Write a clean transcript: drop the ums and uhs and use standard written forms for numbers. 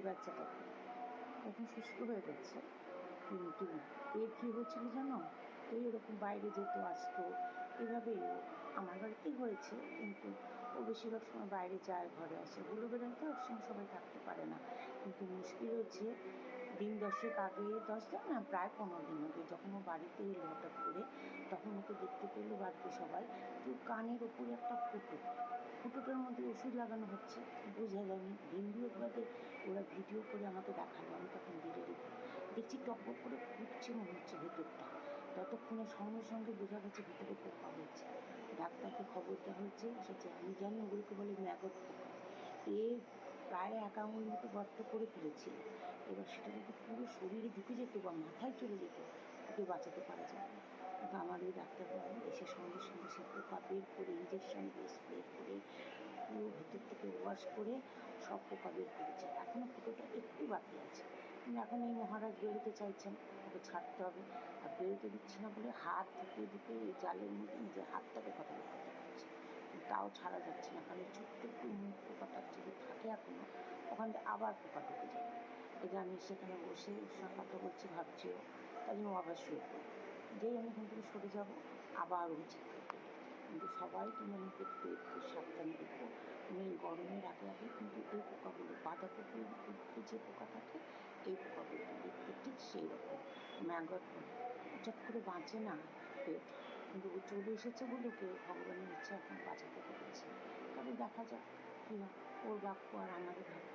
বাচ্চাটাকে, এখন সুস্থ হয়ে গেছে। কিন্তু এর কী হয়েছিল জানো, এরকম বাইরে যেত আসতো, এভাবেই আমার বাড়িতেই হয়েছে। কিন্তু ও বেশিরভাগ সময় বাইরে যায়, ঘরে আসে, গুলো বেড়াতে ওর সঙ্গে সবাই থাকতে পারে না। কিন্তু মুশকিল হচ্ছে দিন 10 আগে, 10 দিন না, প্রায় 15 দিন আগে যখন ও বাড়িতে এলো হঠাৎ করে, তখন ওকে দেখতে পেলো বাড়িতে সবাই, তো কানের ওপরে একটা ফুটোটার মধ্যে ওষুধ লাগানো হচ্ছে, বোঝা যায়নি। দিন 2 বাদে ওরা ভিডিও করে আমাকে দেখালো, আমি তখন দেখছি টকবক করে ফুটছে মনে হচ্ছে ভেতরটা। ততক্ষণে সঙ্গে সঙ্গে বোঝা গেছে ভিতরে পোকা হয়েছে। ডাক্তারকে খবর দেওয়া হয়েছে, এসেছে। আমি জানি ওগুলোকে বলে ম্যাগট পোকা। প্রায় 1 আঙুল মতো গর্ত করে ফেলেছিল। এবার সেটা যদি পুরো শরীরে ঢুকে যেত বা মাথায় চলে যেত, ওকে বাঁচাতে পারা যেত না। কিন্তু আমার ওই ডাক্তারবাবু এসে সঙ্গে সঙ্গে সে পোকা বের করে, ইঞ্জেকশন দিয়ে স্প্রে করে, পুরো ভেতর থেকে ওয়াশ করে সব পোকা বের করেছে। এখনও ফুটোটা একটু বাকি আছে, কিন্তু এখন এই মহারাজ বেরোতে চাইছেন, ওকে ছাড়তে হবে। আর বেরোতে দিচ্ছে না বলে হাত ঢুকে এই জালের মধ্যে নিজের হাতটাকে কথা করতে পারছে, তাও ছাড়া যাচ্ছে না। কারণ ছোট্ট একটু মুখ পোকাটা যদি থাকে এখনো, ওখান থেকে আবার পোকা ঢুকে যাবে। এটা আমি সেখানে বসে সব কথা বলছি, ভাবছিও, তাই জন্য আবার শুয়ে পড়ি। যেই আমি এখান থেকে সরে যাবো, আবার ও চিৎকার করবে। কিন্তু সবাই তোমরা একটু একটু সাবধানে রেখো। এই গরমের আগে আগে কিন্তু এই পোকাগুলো, বাঁধাকপির উদ্ভিদে যে পোকা থাকে, এই পোকাগুলো দেখতে ঠিক সেই রকম ম্যাগট বলে, চট করে বাঁচে না পেট। কিন্তু ও চলে এসেছে বলে ওকে ভগবানের ইচ্ছা এখন বাঁচাতে পেরেছে। তবে দেখা যাক কী হয়, ওর ভাগ্য আর আমারও ভাগ্য।